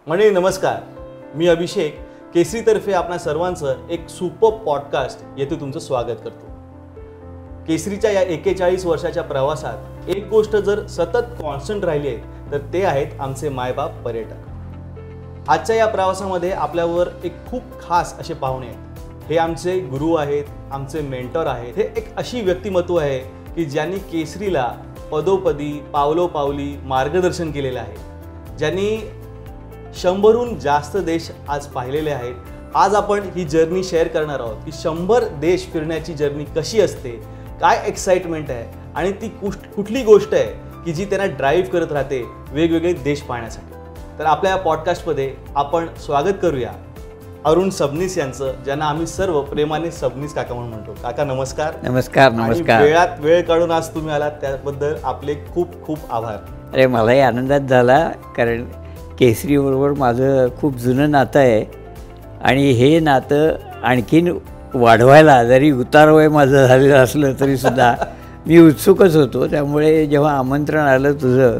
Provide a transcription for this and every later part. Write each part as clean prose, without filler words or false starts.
मंडळी नमस्कार, मी अभिषेक केसरीतर्फे आपणा सर्वांचं एक सुपर पॉडकास्ट येथे तुमचं स्वागत करतो. केसरीच्या या 41 वर्षाच्या प्रवासात एक गोष्ट जर सतत कॉन्स्टंट राहिली आहे तर ते आहेत आमचे मायबाप पर्यटक. आजच्या या प्रवासामध्ये आपल्यावर एक खूप खास असे पाहुणे आहेत. हे आमचे गुरु आहेत, आमचे मेंटॉर आहेत. हे एक अशी व्यक्तिमत्व आहे की ज्यांनी केसरीला पदोपदी पावलोपावली मार्गदर्शन केलेलं आहे, ज्यांनी 100हून जास्त देश आज पाहिलेले आहेत. आज आपण ही जर्नी शेअर करणार आहोत की 100 देश फिरण्याची जर्नी कशी असते, काय एक्साइटमेंट आहे आणि ती कुठली गोष्ट आहे की जी त्यांना ड्राईव्ह करत राहते वेगवेगळे देश पाहण्यासाठी. तर आपल्या या पॉडकास्टमध्ये आपण स्वागत करूया अरुण सबनीस यांचं, ज्यांना आम्ही सर्व प्रेमाने सबनीस काका म्हणून म्हणतो. काका नमस्कार. नमस्कार. नमस्कार. वेळात वेळ काढून आज तुम्ही आलात त्याबद्दल आपले खूप खूप आभार. अरे मलाही आनंदात झाला, कारण केसरीबरोबर माझं खूप जुनं नातं आहे आणि हे नातं आणखीन वाढवायला, जरी उतारवय माझं झालेलं असलं तरीसुद्धा मी उत्सुकच होतो. त्यामुळे जेव्हा आमंत्रण आलं तुझं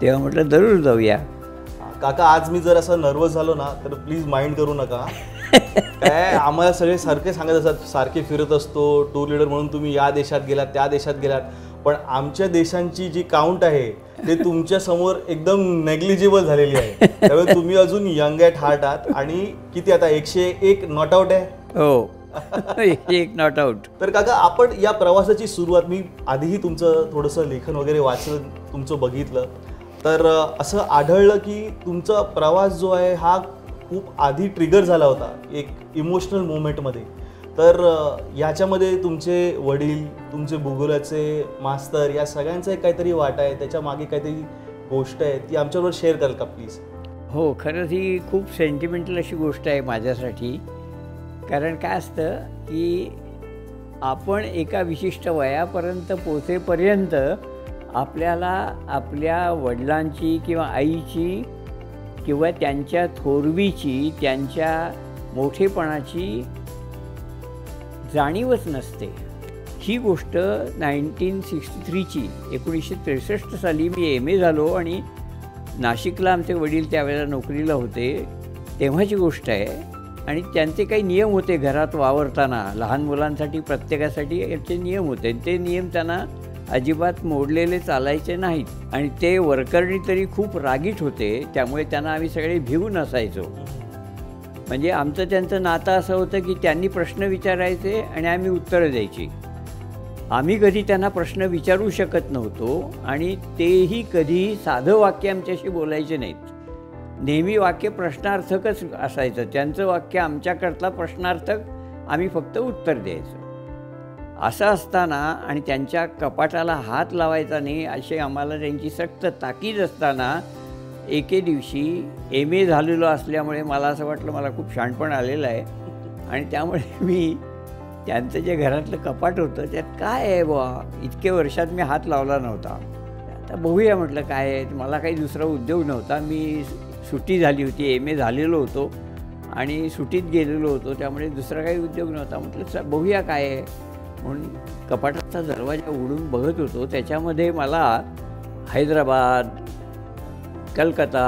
तेव्हा म्हटलं जरूर जाऊया. काका आज मी जर असं नर्वस झालो ना तर प्लीज माइंड करू नका. काय आम्हाला सगळे सारखे सांगत असतात, सारखे फिरत असतो टूर लीडर म्हणून, तुम्ही या देशात गेलात त्या देशात गेलात, पण आमच्या देशांची जी काउंट आहे ते तुमच्या समोर एकदम नेग्लिजिबल झालेली आहे. त्यामुळे तुम्ही अजून यंग ॲट हार्ट आहात. आणि किती आता 101 नॉट आउट आहे. हो, 101 नॉट आउट. तर काका आपण या प्रवासाची सुरुवात, मी आधीही तुमचं थोडंसं लेखन वगैरे वाचलं, तुमचं बघितलं, तर असं आढळलं की तुमचा प्रवास जो आहे हा खूप आधी ट्रिगर झाला होता एक इमोशनल मोमेंटमध्ये. तर याच्यामध्ये तुमचे वडील, तुमचे भूगोलाचे मास्तर, या सगळ्यांचा एक काहीतरी वाटा आहे, त्याच्या मागे काहीतरी गोष्ट आहे, ती आमच्याबरोबर शेअर कराल का प्लीज? हो, खरंच ही खूप सेंटिमेंटल अशी गोष्ट आहे माझ्यासाठी. कारण काय असतं की आपण एका विशिष्ट वयापर्यंत पोचेपर्यंत आपल्याला आपल्या वडिलांची किंवा आईची किंवा त्यांच्या थोरवीची, त्यांच्या मोठेपणाची जाणीवच नसते. ही गोष्ट 1963ची 1963 साली मी MA झालो आणि नाशिकला आमचे वडील त्यावेळेला नोकरीला होते तेव्हाची गोष्ट आहे. आणि त्यांचे काही नियम होते घरात वावरताना, लहान मुलांसाठी प्रत्येकासाठी याचे नियम होते. ते नियम त्यांना अजिबात मोडलेले चालायचे नाहीत. आणि ते वरकरणी तरी खूप रागीट होते, त्यामुळे त्यांना आम्ही सगळे भिवून असायचो. म्हणजे आमचं त्यांचं नातं असं होतं की त्यांनी प्रश्न विचारायचे आणि आम्ही उत्तरं द्यायची. आम्ही कधी त्यांना प्रश्न विचारू शकत नव्हतो आणि तेही कधी साधं वाक्य आमच्याशी बोलायचे नाहीत. नेहमी वाक्य प्रश्नार्थकच असायचं. त्यांचं वाक्य आमच्याकरता प्रश्नार्थक, आम्ही फक्त उत्तर द्यायचं. असं असताना आणि त्यांच्या कपाटाला हात लावायचा नाही असे आम्हाला त्यांची सक्त ताकीद असताना एके दिवशी MA झालेलो असल्यामुळे मला असं वाटलं मला खूप शहाणपण आलेलं आहे. आणि त्यामुळे मी त्यांचं जे घरातलं कपाट होतं त्यात काय आहे बुवा, इतके वर्षात मी हात लावला नव्हता, आता बघूया म्हटलं काय आहे. मला काही दुसरा उद्योग नव्हता, मी सुट्टी झाली होती, MA झालेलो होतो आणि सुट्टीत गेलेलो होतो, त्यामुळे दुसरा काही उद्योग नव्हता. म्हटलं बघूया काय आहे म्हणून कपाटाचा दरवाजा उघडून बघत होतो. त्याच्यामध्ये मला हैदराबाद, कलकत्ता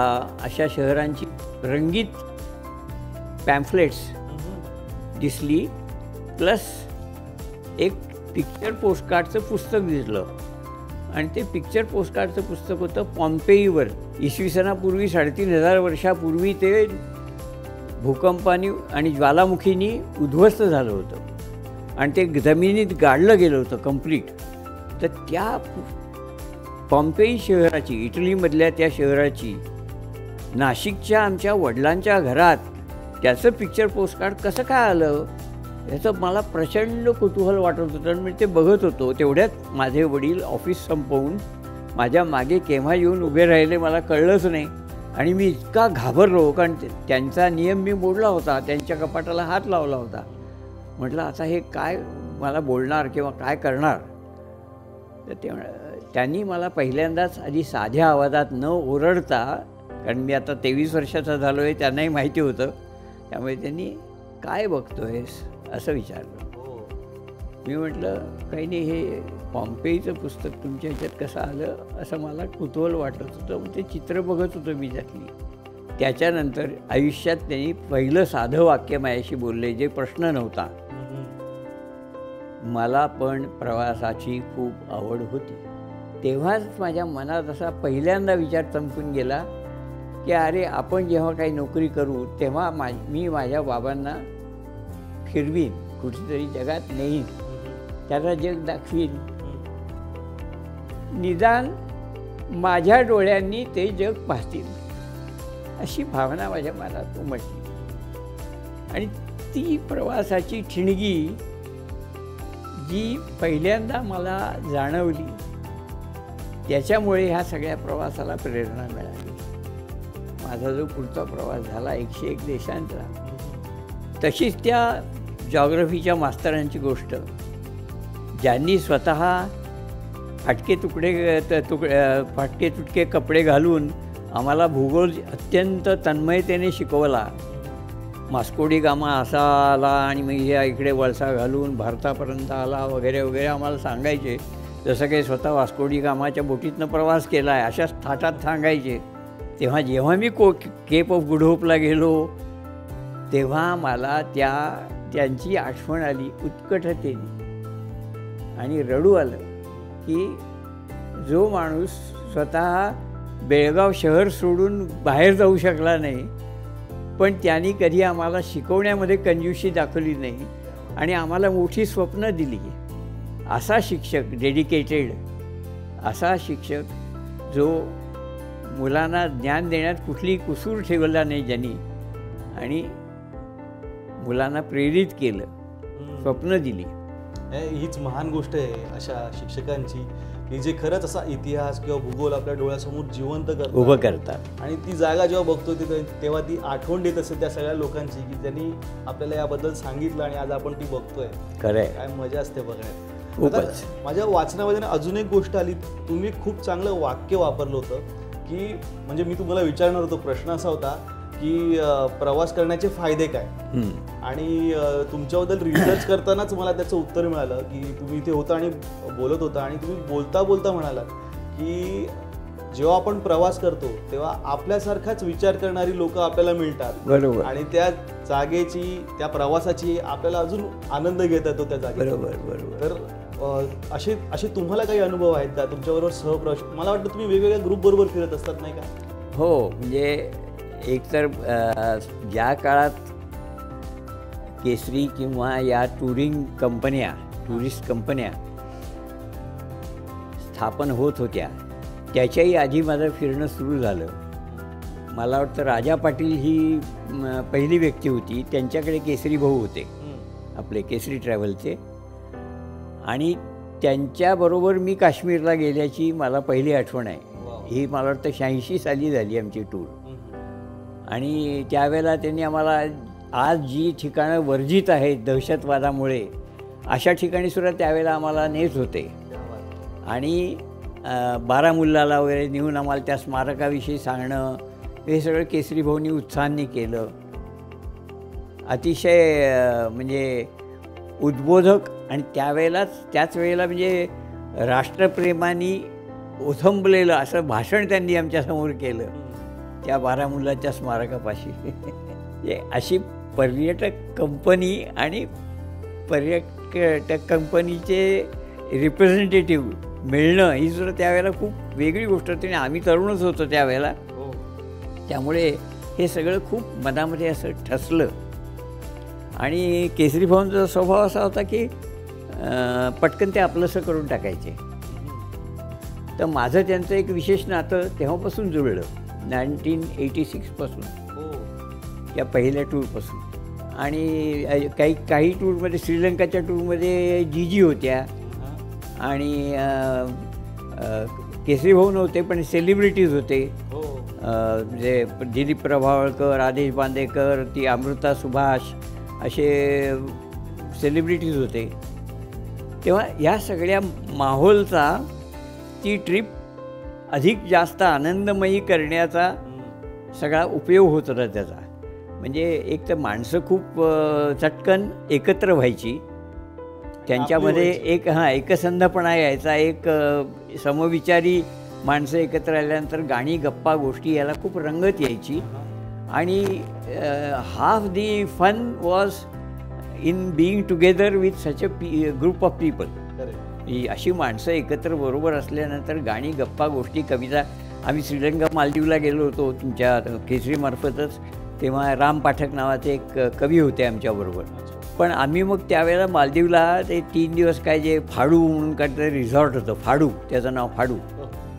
अशा शहरांची रंगीत पॅम्फलेट्स दिसली, प्लस एक पिक्चर पोस्टकार्डचं पुस्तक दिसलं. आणि ते पिक्चर पोस्टकार्डचं पुस्तक होतं पॉम्पेईवर. इसवी सनापूर्वी 3500 वर्षापूर्वी ते भूकंपाने आणि ज्वालामुखीनी उद्ध्वस्त झालं होतं आणि ते जमिनीत गाडलं गेलं होतं कंप्लीट. तर त्या पॉम्पेई शहराची, इटलीमधल्या त्या शहराची, नाशिकच्या आमच्या वडिलांच्या घरात त्याचं पिक्चर पोस्टकार्ड कसं काय आलं याचं मला प्रचंड कुतूहल वाटत होतं. आणि मी ते बघत होतो. तेवढ्यात माझे वडील ऑफिस संपवून माझ्या मागे केव्हा येऊन उभे राहिले मला कळलंच नाही. आणि मी इतका घाबरलो, कारण त्यांचा नियम मी मोडला होता, त्यांच्या कपाटाला हात लावला होता. म्हटलं आता हे काय मला बोलणार किंवा काय करणार. तर त्यांनी मला पहिल्यांदाच आधी साध्या आवाजात न ओरडता, कारण मी आता 23 वर्षाचा झालो आहे, त्यांनाही माहिती होतं, त्यामुळे त्यांनी काय बघतोयस असं विचारलं. मी म्हटलं काही नाही, हे पॉम्पेईचं पुस्तक तुमच्या ह्याच्यात कसं आलं असं मला कुतूहल वाटत होतं. मग ते चित्र बघत होतो मी त्यातली. त्याच्यानंतर आयुष्यात त्यांनी पहिलं साधं वाक्य माझ्याशी बोलले, जे प्रश्न नव्हता. मला पण प्रवासाची खूप आवड होती. तेव्हाच माझ्या मनात असा पहिल्यांदा विचार चमकून गेला की अरे, आपण जेव्हा काही नोकरी करू तेव्हा मी माझ्या बाबांना फिरवीन, कुठेतरी जगात नेईन, त्याला जग दाखवीन. निदान माझ्या डोळ्यांनी ते जग पाहतील, अशी भावना माझ्या मनात उमटली. आणि ती प्रवासाची ठिणगी जी पहिल्यांदा मला जाणवली, त्याच्यामुळे ह्या सगळ्या प्रवासाला प्रेरणा मिळाली. माझा जो पुढचा प्रवास झाला 101 देशांचा, तशीच त्या जॉग्रफीच्या मास्तरांची गोष्ट, ज्यांनी स्वतः फाटके तुटके कपडे घालून आम्हाला भूगोल अत्यंत तन्मयतेने शिकवला. मास्कोडी गामा असा आला आणि मग ह्या इकडे वळसा घालून भारतापर्यंत आला वगैरे वगैरे आम्हाला सांगायचे. जसं काही स्वतः वास्कोडी गामाच्या बोटीतनं प्रवास केला आहे अशाच थाटात सांगायचे. तेव्हा जेव्हा मी केप ऑफ गुड होपला गेलो तेव्हा मला त्यांची आठवण आली उत्कटतेने, आणि रडू आलं की जो माणूस स्वतः बेळगाव शहर सोडून बाहेर जाऊ शकला नाही, पण त्यांनी कधी आम्हाला शिकवण्यामध्ये कंजूसी दाखवली नाही आणि आम्हाला मोठी स्वप्न दिली, असा शिक्षक, डेडिकेटेड असा शिक्षक जो मुलांना ज्ञान देण्यात कुठली कुसूर ठेवला नाही ज्यांनी, आणि मुलांना प्रेरित केलं, स्वप्न दिली. हीच महान गोष्ट आहे अशा शिक्षकांची, की जे खरंच असा इतिहास किंवा भूगोल आपल्या डोळ्यासमोर जिवंत उभं करतात. आणि ती जागा जेव्हा बघतो तेव्हा ती आठवण देत असते त्या सगळ्या लोकांची की त्यांनी आपल्याला याबद्दल सांगितलं आणि आज आपण ती बघतोय. खरंय, काय मजा असते बघण्यात. खूपच. माझ्या वाचनामध्ये अजून एक गोष्ट आली, तुम्ही खूप चांगलं वाक्य वापरलं होतं की, म्हणजे मी तुम्हाला विचारणार होतो, प्रश्न असा होता की प्रवास करण्याचे फायदे काय, आणि तुमच्याबद्दल रिसर्च करतानाच मला त्याचं उत्तर मिळालं की तुम्ही इथे होता आणि बोलत होता आणि तुम्ही बोलता बोलता म्हणालात की जेव्हा आपण प्रवास करतो तेव्हा आपल्यासारखाच विचार करणारी लोक आपल्याला मिळतात. बरोबर. आणि त्या जागेची, त्या प्रवासाची आपल्याला अजून आनंद घेता येतो त्या जागेत. बरोबर बरोबर. तर असे तुम्हाला काही अनुभव आहेत का तुमच्याबरोबर सहप्रवास? मला वाटतं तुम्ही वेगवेगळ्या ग्रुपबरोबर फिरत असतात, नाही का? हो, म्हणजे एकतर ज्या काळात केसरी किंवा या टुरिस्ट कंपन्या स्थापन होत होत्या, त्याच्याही आधी माझं फिरणं सुरू झालं. मला वाटतं राजा पाटील ही पहिली व्यक्ती होती, त्यांच्याकडे केसरी भाऊ होते आपले केसरी ट्रॅव्हलचे, आणि त्यांच्याबरोबर मी काश्मीरला गेल्याची मला पहिली आठवण आहे. ही मला वाटतं 86 साली झाली आमची टूर. आणि त्यावेळेला त्यांनी आम्हाला आज जी ठिकाणं वर्जित आहेत दहशतवादामुळे अशा ठिकाणीसुद्धा त्यावेळेला आम्हाला नेत होते, आणि बारामुल्लाला वगैरे नेऊन आम्हाला त्या स्मारकाविषयी सांगणं, हे सगळं केसरी भाऊंनी उत्साहाने केलं. अतिशय म्हणजे उद्बोधक, आणि त्याच वेळेला म्हणजे राष्ट्रप्रेमाने ओथंबलेलं असं भाषण त्यांनी आमच्यासमोर केलं त्या बारामुल्लाच्या स्मारकापाशी. अशी पर्यटक कंपनी आणि पर्यटक कंपनीचे रिप्रेझेंटेटिव्ह मिळणं ही सुद्धा त्यावेळेला खूप वेगळी गोष्ट होती. आणि आम्ही तरुणच होतो त्यावेळेला, त्यामुळे हे सगळं खूप मनामध्ये असं ठसलं. आणि केसरी भाऊंचा स्वभाव असा होता की पटकन ते आपलंसं करून टाकायचे. तर माझं त्यांचं एक विशेष नातं तेव्हापासून जुळलं, 1986 पासून, या पहिल्या टूरपासून. आणि काही टूरमध्ये, श्रीलंकाच्या टूरमध्ये जीजी होत्या, आणि केसरी भाऊ नव्हते पण सेलिब्रिटीज होते, म्हणजे दिलीप प्रभावळकर, आदेश बांदेकर, ती अमृता सुभाष, असे सेलिब्रिटीज होते. तेव्हा या सगळ्या माहोलचा ती ट्रिप अधिक जास्त आनंदमयी करण्याचा सगळा उपयोग होत होता त्याचा. म्हणजे एक तर माणसं खूप चटकन एकत्र व्हायची, त्यांच्यामध्ये एकसंधपणा यायचा, एक समविचारी माणसं एकत्र आल्यानंतर गाणी, गप्पा, गोष्टी याला खूप रंगत यायची. आणि half the fun was in being together with such a group of people. ही अशी माणसं एकत्र बरोबर असल्यानंतर गाणी, गप्पा, गोष्टी, कविता. आम्ही श्रीलंका, मालदीवला गेलो होतो तुमच्या केसरीमार्फतच. तेव्हा राम पाठक नावाचे एक कवी होते आमच्याबरोबर. पण आम्ही मग त्यावेळेला मालदीवला ते 3 दिवस काय जे फाडू म्हणून काहीतरी रिसॉर्ट होतं, फाडू, त्याचं नाव फाडू.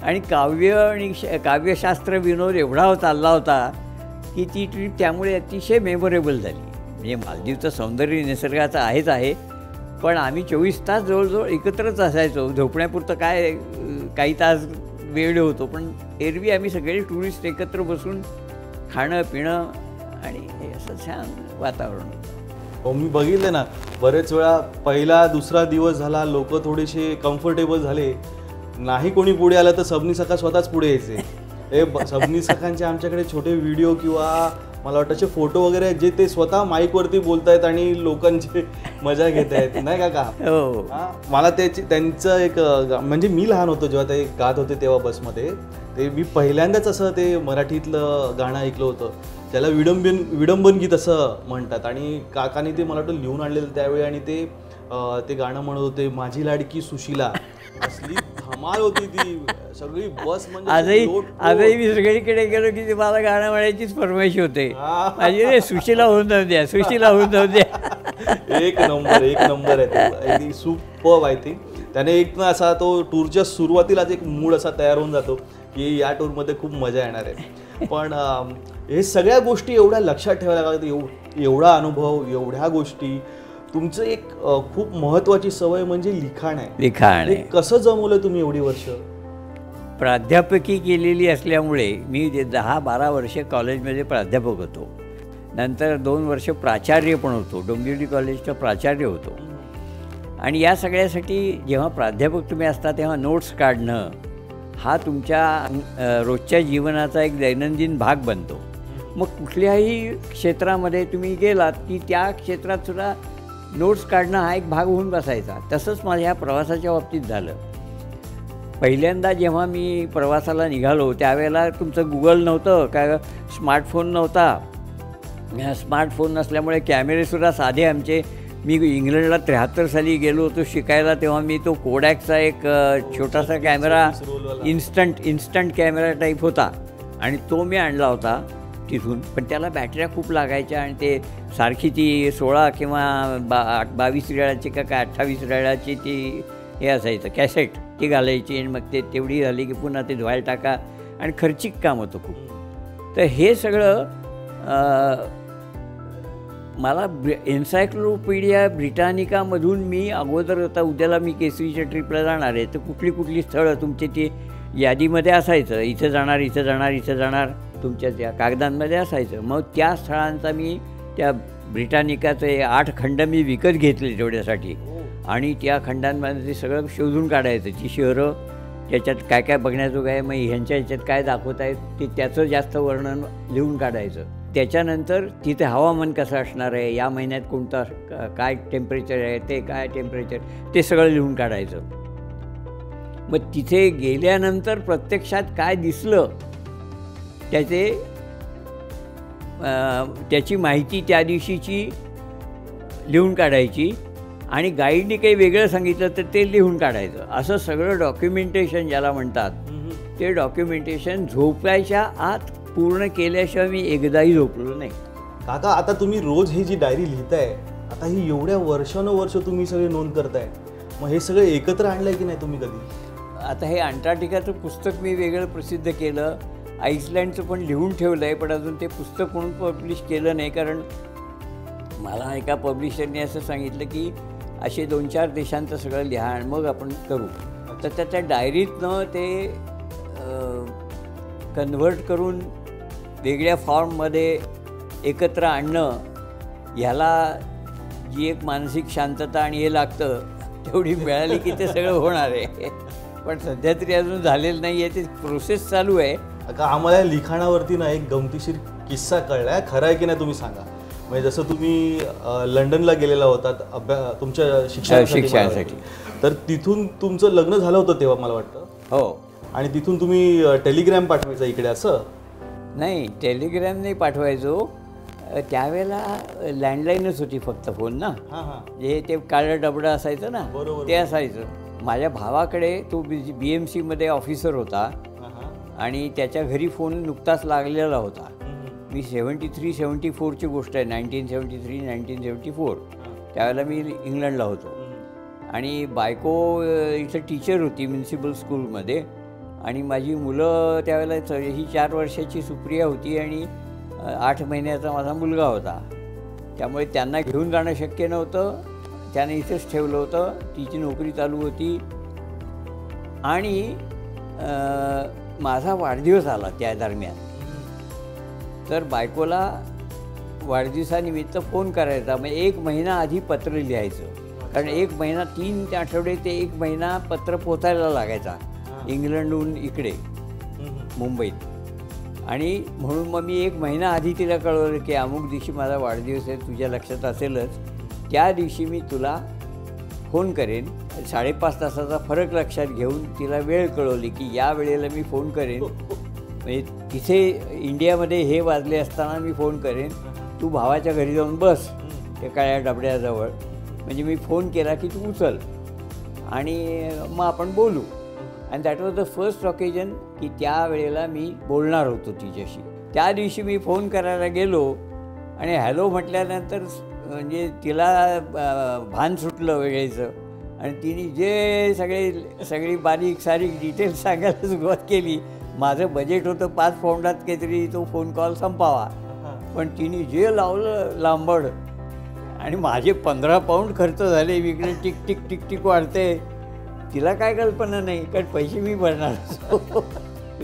आणि काव्य आणि काव्यशास्त्र विनोद एवढा चालला होता की ती ट्रीप त्यामुळे अतिशय मेमोरेबल झाली. म्हणजे मालदीवचं सौंदर्य निसर्गाचं आहेच आहे, पण आम्ही 24 तास जवळजवळ एकत्रच असायचो. झोपण्यापुरतं काय काही तास वेळ होतो, पण एरवी आम्ही सगळे टुरिस्ट एकत्र बसून खाणं पिणं आणि हे असं छान वातावरण होतं. मी बघितले ना बरेच वेळा, पहिला दुसरा दिवस झाला, लोक थोडेसे कम्फर्टेबल झाले, नाही कोणी पुढे आलं तर सबनी सखा स्वतःच पुढे यायचे. हे सबनी सखांचे आमच्याकडे छोटे व्हिडिओ किंवा मला वाटतं असे फोटो वगैरे आहेत जे ते स्वतः माईकवरती बोलतायत आणि लोकांची मजा घेत आहेत, नाही का? हो. मला त्यांचं एक म्हणजे मी लहान होतो जेव्हा ते गात होते तेव्हा बसमध्ये, ते मी पहिल्यांदाच असं ते मराठीतलं गाणं ऐकलं होतं. त्याला विडंबन गीत असं म्हणतात. आणि काकाने ते मला वाटतं लिहून आणलेलं त्यावेळी, आणि ते गाणं म्हणत होते, माझी लाडकी सुशीला. असली धमाल होती ती सगळी बस. म्हणजे आजही मी सगळीकडे गेलो की मला गाणं म्हणायचीच फरमाईश होते. माझी रे सुशीला होऊन जाऊ द्या, सुशीला होऊन जाऊ द्या. एक नंबर आहे ते, सुपर्ब आय थिंक. त्याने एक ना असा तो टूरच्या सुरुवातीलाच एक मूड असा तयार होऊन जातो की या टूरमध्ये खूप मजा येणार आहे. पण हे सगळ्या गोष्टी एवढ्या लक्षात ठेवायला लागतात, एवढा अनुभव, एवढ्या गोष्टी. तुमचं एक खूप महत्त्वाची सवय म्हणजे लिखाण आहे. लिखाण कसं जमवलं तुम्ही एवढी वर्ष? प्राध्यापकी केलेली असल्यामुळे मी 10-12 वर्ष कॉलेजमध्ये प्राध्यापक होतो. नंतर 2 वर्ष प्राचार्य पण होतो, डोंबिवली कॉलेजचा प्राचार्य होतो. आणि या सगळ्यासाठी जेव्हा प्राध्यापक तुम्ही असता तेव्हा नोट्स काढणं हा तुमच्या रोजच्या जीवनाचा एक दैनंदिन भाग बनतो. मग कुठल्याही क्षेत्रामध्ये तुम्ही गेलात की त्या क्षेत्रात सुद्धा नोट्स काढणं हा एक भाग होऊन बसायचा. तसंच माझ्या ह्या प्रवासाच्या बाबतीत झालं. पहिल्यांदा जेव्हा मी प्रवासाला निघालो त्यावेळेला तुमचं गुगल नव्हतं, काय स्मार्टफोन नव्हता. स्मार्टफोन नसल्यामुळे कॅमेरेसुद्धा साधे आमचे. मी इंग्लंडला 73 साली गेलो होतो शिकायला, तेव्हा मी तो कोडॅकचा एक छोटासा कॅमेरा, इन्स्टंट कॅमेरा टाईप होता, आणि तो मी आणला होता तिथून. पण त्याला बॅटऱ्या खूप लागायच्या, आणि ते सारखी ती 16 किंवा 22 रेळाची का 28 रेळाची ती हे असायचं कॅसेट, ती घालायची. आणि मग ते तेवढी झाली की पुन्हा ते धुवायला टाका, आणि खर्चिक काम होतं खूप. तर हे सगळं मला एन्सायक्लोपीडिया ब्रिटानिकामधून मी अगोदर, आता उद्याला मी केसरीच्या ट्रिपला जाणार आहे, तर कुठली कुठली स्थळं तुमची ती यादीमध्ये असायचं, इथं जाणार, इथं जाणार, इथं जाणार, तुमच्या त्या कागदांमध्ये असायचं. मग त्या स्थळांचा मी त्या ब्रिटानिकाचे 8 खंड मी विकत घेतले तेवढ्यासाठी, आणि त्या खंडांमध्ये ते सगळं शोधून काढायचं. ती शहरं, त्याच्यात काय काय बघण्याजोगं आहे, मग ह्यांच्या ह्याच्यात काय दाखवत आहेत ते त्याचं जास्त वर्णन लिहून काढायचं. त्याच्यानंतर तिथे हवामान कसं असणार आहे, या महिन्यात कोणता काय टेम्परेचर आहे, ते काय टेम्परेचर, ते सगळं लिहून काढायचं. मग तिथे गेल्यानंतर प्रत्यक्षात काय दिसलं त्याची माहिती त्या दिवशीची लिहून काढायची, आणि गाईडने काही वेगळं सांगितलं तर ते लिहून काढायचं. असं सगळं डॉक्युमेंटेशन ज्याला म्हणतात, ते डॉक्युमेंटेशन झोपायच्या आत पूर्ण केल्याशिवाय मी एकदाही झोपलो नाही. काका, आता तुम्ही रोज ही जी डायरी लिहिताय, आता ही एवढ्या वर्षानुवर्ष तुम्ही सगळे नोंद करताय, मग हे सगळं एकत्र आणलंय की नाही तुम्ही कधी? आता हे अंटार्क्टिकाचं पुस्तक मी वेगळं प्रसिद्ध केलं, आईसलँडचं पण लिहून ठेवलं आहे, पण अजून ते पुस्तक म्हणून पब्लिश केलं नाही. कारण मला एका पब्लिशरने असं सांगितलं की असे 2-4 देशांचं सगळं लिहा आणि मग आपण करू. तर त्या डायरीतनं ते कन्व्हर्ट करून वेगळ्या फॉर्ममध्ये एकत्र आणणं, ह्याला जी एक मानसिक शांतता आणि हे लागतं तेवढी मिळाली की ते सगळं होणार आहे. पण सध्या तरी अजून झालेलं नाही आहे, ते प्रोसेस चालू आहे. का आम्हाला लिखाणावरती ना एक गमतीशीर किस्सा कळला आहे, खरं आहे की नाही तुम्ही सांगा. म्हणजे जसं तुम्ही लंडनला गेलेला होतात तुमच्या शिक्षणासाठी, तर तिथून तुमचं लग्न झालं होतं तेव्हा मला वाटतं. हो. आणि तिथून तुम्ही टेलिग्रॅम पाठवायचा इकडे असं? नाही, टेलिग्रामने पाठवायचो. त्यावेळेला लँडलाईनच होती फक्त फोन ना. हां हां. हे ते काळं डबडं असायचं ना, बरोबर. ते असायचं. माझ्या भावाकडे तो BMCमध्ये ऑफिसर होता हां हां. आणि त्याच्या घरी फोन नुकताच लागलेला होता. हम्म. मी 73-74ची गोष्ट आहे, 1973-1974. त्यावेळेला मी इंग्लंडला होतो आणि बायको इथं टीचर होती म्युन्सिपल स्कूलमध्ये आणि माझी मुलं त्यावेळेला ही 4 वर्षाची सुप्रिया होती आणि 8 महिन्याचा माझा मुलगा होता. त्यामुळे त्यांना घेऊन जाणं शक्य नव्हतं. त्याने इथेच ठेवलं होतं. तिची नोकरी चालू होती आणि माझा वाढदिवस आला त्या दरम्यान. तर बायकोला वाढदिवसानिमित्त फोन करायचा. मग 1 महिना आधी पत्र लिहायचं, कारण 1 महिना 3 आठवडे ते 1 महिना पत्र पोचायला लागायचा इंग्लंडहून इकडे मुंबईत. आणि म्हणून मग मी 1 महिना आधी तिला कळवलं की अमुक दिवशी माझा वाढदिवस आहे, तुझ्या लक्षात असेलच, त्या दिवशी मी तुला फोन करेन. 5.5 तासाचा फरक लक्षात घेऊन तिला वेळ कळवली की या वेळेला मी फोन करेन. म्हणजे तिथे इंडियामध्ये हे वाजले असताना मी फोन करेन, तू भावाच्या घरी जाऊन बस त्या काळ्या डबड्याजवळ, म्हणजे मी फोन केला की तू उचल आणि मग आपण बोलू. And that was the first occasion की त्या वेळेला मी बोलणार होतो तिच्याशी. त्या दिवशी मी फोन करायला गेलो आणि हॅलो म्हटल्यानंतर म्हणजे तिला भान सुटलं वेगळेचं आणि तिने जे सगळी बारीक सारीक डिटेल्स सांगायला सुरुवात केली. माझं बजेट होतं 5 पाऊंडात काहीतरी तो फोन कॉल संपावा, पण तिने जे लावलं लांबड आणि माझे 15 पाऊंड खर्च झाले. इकडे टिक टिक टिक टिक वाढते. तिला काय कल्पना नाही, कारण पैसे मी भरणार.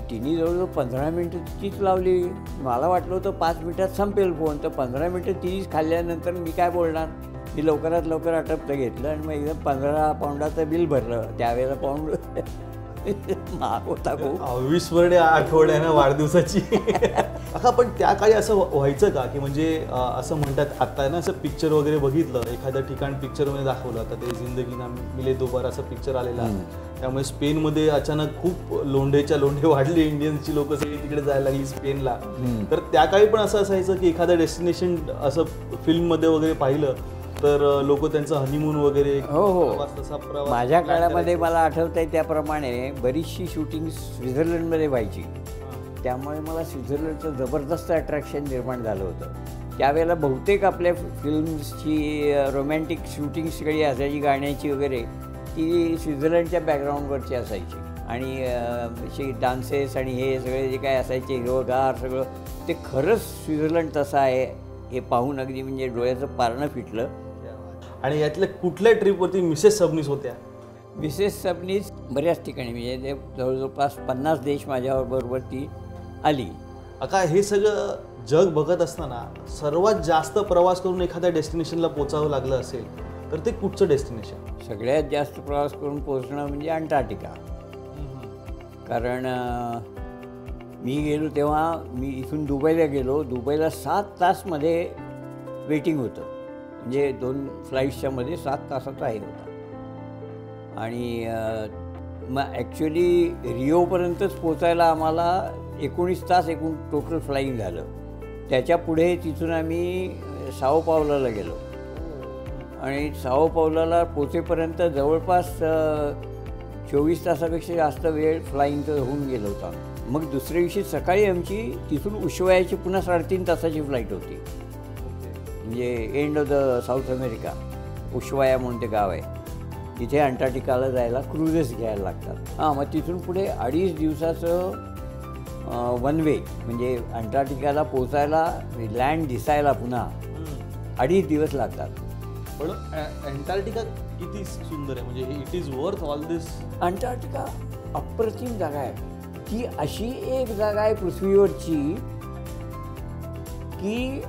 तिने जवळजवळ 15 मिनटं तिचीच लावली. मला वाटलं होतं 5 मिनटात संपेल फोन, तर 15 मिनटं तीच खाल्ल्यानंतर मी काय बोलणार. मी लवकरात लवकर आटपतं घेतलं आणि मग एकदम 15 पाऊंडाचं बिल भरलं. त्यावेळेला पाऊंड महाग होता खूप. 20 आठवड्यानं वाढदिवसाची. आता पण त्या काळी असं व्हायचं का की म्हणजे असं म्हणतात आता ना, असं पिक्चर वगैरे बघितलं एखाद्या ठिकाण पिक्चरमध्ये दाखवलं, आता ते जिंदगी ना मिले दोबारा असं पिक्चर आलेला, त्यामुळे स्पेनमध्ये अचानक खूप लोंढे वाढले. इंडियन्सची लोक सगळी तिकडे जायला लागली स्पेनला. तर त्या काळी पण असं असायचं की एखादं डेस्टिनेशन असं फिल्ममध्ये वगैरे पाहिलं तर लोक त्यांचं हनीमून वगैरे. हो, माझ्या काळामध्ये मला आठवत आहे त्याप्रमाणे बरीचशी शूटिंग स्वित्झर्लंडमध्ये व्हायची. त्यामुळे मला स्वित्झर्लंडचं जबरदस्त अट्रॅक्शन निर्माण झालं होतं. त्यावेळेला बहुतेक आपल्या फिल्म्सची रोमॅन्टिक शूटिंग सगळी असायची गाण्याची वगैरे, ती स्वित्झर्लंडच्या बॅकग्राऊंडवरची असायची. आणि असे डान्सेस आणि हे सगळे जे काय असायचे हिरवगार सगळं, ते खरंच स्वित्झर्लंड तसं आहे हे पाहून अगदी म्हणजे डोळ्याचं पारणं फिटलं. आणि यातल्या कुठल्या ट्रिपवरती मिसेस सबनीस होत्या? मिसेस सबनीस बऱ्याच ठिकाणी, म्हणजे ते जवळजवळ 50 देश माझ्याबरोबर ती आली. आता हे सगळं जग बघत असताना सर्वात जास्त प्रवास करून एखाद्या डेस्टिनेशनला पोचावं लागलं असेल तर ते कुठचं डेस्टिनेशन? सगळ्यात जास्त प्रवास करून पोचणं म्हणजे अंटार्क्टिका. कारण मी गेलो तेव्हा मी इथून दुबईला गेलो. दुबईला 7 तासमध्ये वेटिंग होतं, म्हणजे 2 फ्लाईट्सच्या मध्ये 7 तासाचा हे होता. आणि मग ॲक्च्युली रिओपर्यंतच पोचायला आम्हाला 19 तास एकूण टोटल फ्लाईंग झालं. त्याच्या पुढे तिथून आम्ही साओ पावलाला गेलो आणि साओ पावलाला पोचेपर्यंत जवळपास 24 तासापेक्षा जास्त वेळ फ्लाईंगचं होऊन गेलं होता. मग दुसऱ्या दिवशी सकाळी आमची तिथून उशवायाची पुन्हा 3.5 तासाची फ्लाईट होती. म्हणजे end of the south America, उशवाया म्हणून ते गाव आहे, तिथे अंटार्क्टिकाला जायला क्रुझेस घ्यायला लागतात. मग तिथून पुढे 2.5 दिवसाचं वन वे, म्हणजे अंटार्क्टिकाला पोचायला लँड दिसायला पुन्हा 2.5 दिवस लागतात. पण अंटार्क्टिका किती सुंदर आहे, म्हणजे it is worth all this. Antarctica अप्रतिम जागा आहे. ती अशी एक जागा आहे पृथ्वीवरची की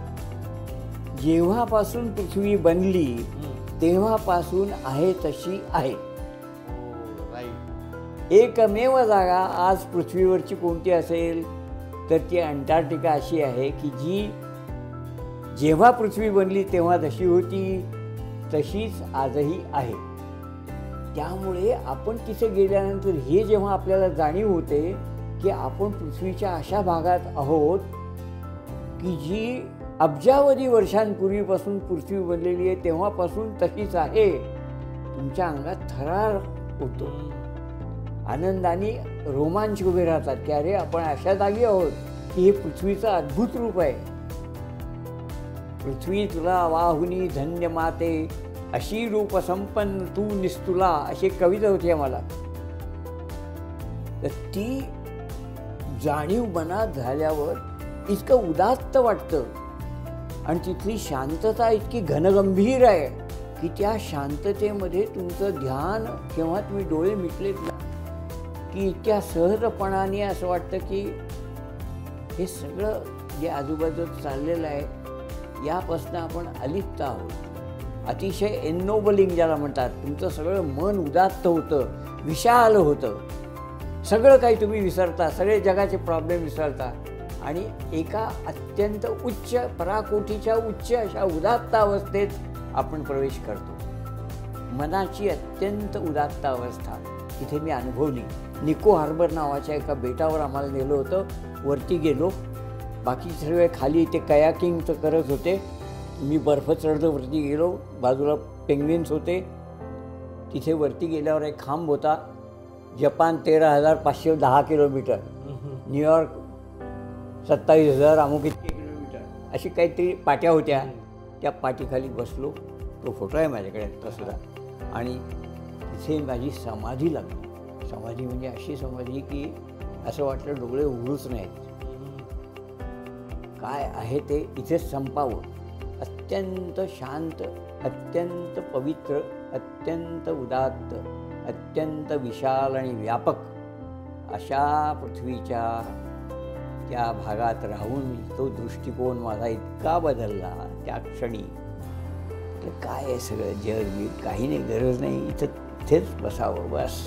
जेव्हापासून पृथ्वी बनली तेव्हापासून आहे तशी आहे. एकमेव जागा आज पृथ्वीवरची कोणती असेल तर ती अंटार्क्टिका अशी आहे की जी जेव्हा पृथ्वी बनली तेव्हा जशी होती तशीच आजही आहे. त्यामुळे आपण तिथे गेल्यानंतर हे जेव्हा आपल्याला जाणीव होते की आपण पृथ्वीच्या अशा भागात आहोत की जी अब्जावधी वर्षांपूर्वीपासून पृथ्वी बनलेली आहे तेव्हापासून तशीच आहे. तुमच्या अंगात थरार होतो, आनंदाने रोमांच उभे राहतात की अरे आपण अशा जागी आहोत की हे पृथ्वीचं अद्भुत रूप आहे. पृथ्वी तुला वाहुनी धन्य माते, अशी रूप संपन्न तू निस्तुला, अशी कविता होती आम्हाला. तर ती जाणीव मनात झाल्यावर इतकं उदात्त वाटतं आणि तिथली शांतता इतकी घनगंभीर आहे की त्या शांततेमध्ये तुमचं ध्यान केव्हा तुम्ही डोळे मिटलेत ना की इतक्या सहजपणाने असं वाटतं की हे सगळं जे आजूबाजूला चाललेलं आहे यापासून आपण अलिप्त आहोत. अतिशय एन्नोबलिंग ज्याला म्हणतात, तुमचं सगळं मन उदात्त होतं, विशाल होतं, सगळं काही तुम्ही विसरता, सगळे जगाचे प्रॉब्लेम विसरता आणि एका अत्यंत उच्च पराकोटीच्या उच्च अशा उदात्त अवस्थेत आपण प्रवेश करतो. मनाची अत्यंत उदात्त अवस्था इथे मी अनुभवली. निको हार्बर नावाच्या एका बेटावर आम्हाला नेलं होतं. वरती गेलो, बाकी सर्व खाली ते कयाकिंगचं करत होते. मी बर्फ चढत वरती गेलो, बाजूला पेंग्विन्स होते. तिथे वरती गेल्यावर एक खांब होता. जपान 13,510 किलोमीटर, न्यूयॉर्क 27,000 अमुक इतके किलोमीटर, अशी काहीतरी पाट्या होत्या. त्या पाठीखाली बसलो. तो फोटो आहे माझ्याकडे तसला. आणि तिथे माझी समाधी लागली. समाधी म्हणजे अशी समाधी की असं वाटलं डोळे उघडूच नाहीत, काय आहे ते इथेच संपावं. अत्यंत शांत, अत्यंत पवित्र, अत्यंत उदात्त, अत्यंत विशाल आणि व्यापक अशा पृथ्वीच्या त्या भागात राहून तो दृष्टिकोन माझा इतका बदलला त्या क्षणी. तर काय आहे सगळं जग बीग काही नाही, गरज नाही, इथेच बसावं बस.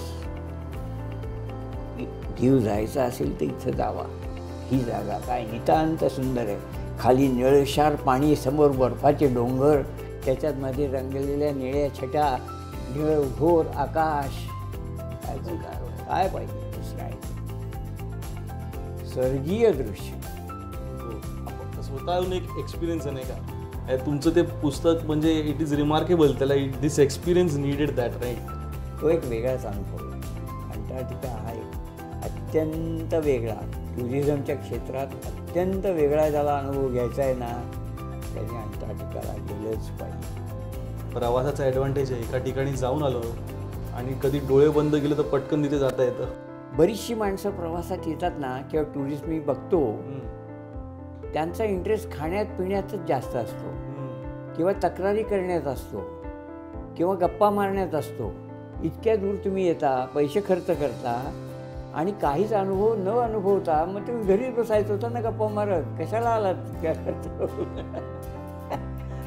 जीव जायचा असेल तर इथं जावा. ही जागा काय नितांत सुंदर आहे. खाली निळशार पाणी, समोर बर्फाचे डोंगर, त्याच्यात मध्ये रंगलेल्या निळ्या छटा, निळघोर आकाश. काय पाहिजे काय स्वर्गीय दृश्य. स्वतःहून एक एक्सपिरियन्स आहे नाही का तुमचं ते पुस्तक, म्हणजे इट इज रिमार्केबल. त्याला दिस एक्सपिरियन्स नीडेड दॅट राईट. तो एक वेगळाच अनुभव आहे. अंटार्क्टिका हा एक अत्यंत वेगळा, टुरिझमच्या क्षेत्रात अत्यंत वेगळा ज्याला अनुभव घ्यायचा आहे ना त्याने अंटार्क्टिकाला गेलंच पाहिजे. प्रवासाचा ॲडव्हान्टेज आहे, एका ठिकाणी जाऊन आलो आणि कधी डोळे बंद केले तर पटकन तिथे जाता येतं. बरीचशी माणसं प्रवासात येतात ना किंवा टुरिस्ट मी बघतो, त्यांचा इंटरेस्ट खाण्यात पिण्यातच जास्त असतो किंवा तक्रारी करण्यात असतो किंवा गप्पा मारण्यात असतो. इतक्या दूर तुम्ही येता, पैसे खर्च करता आणि काहीच अनुभव न अनुभवता मग तुम्ही घरीच बसायचं होतं ना गप्पा मारत. कशाला आलात?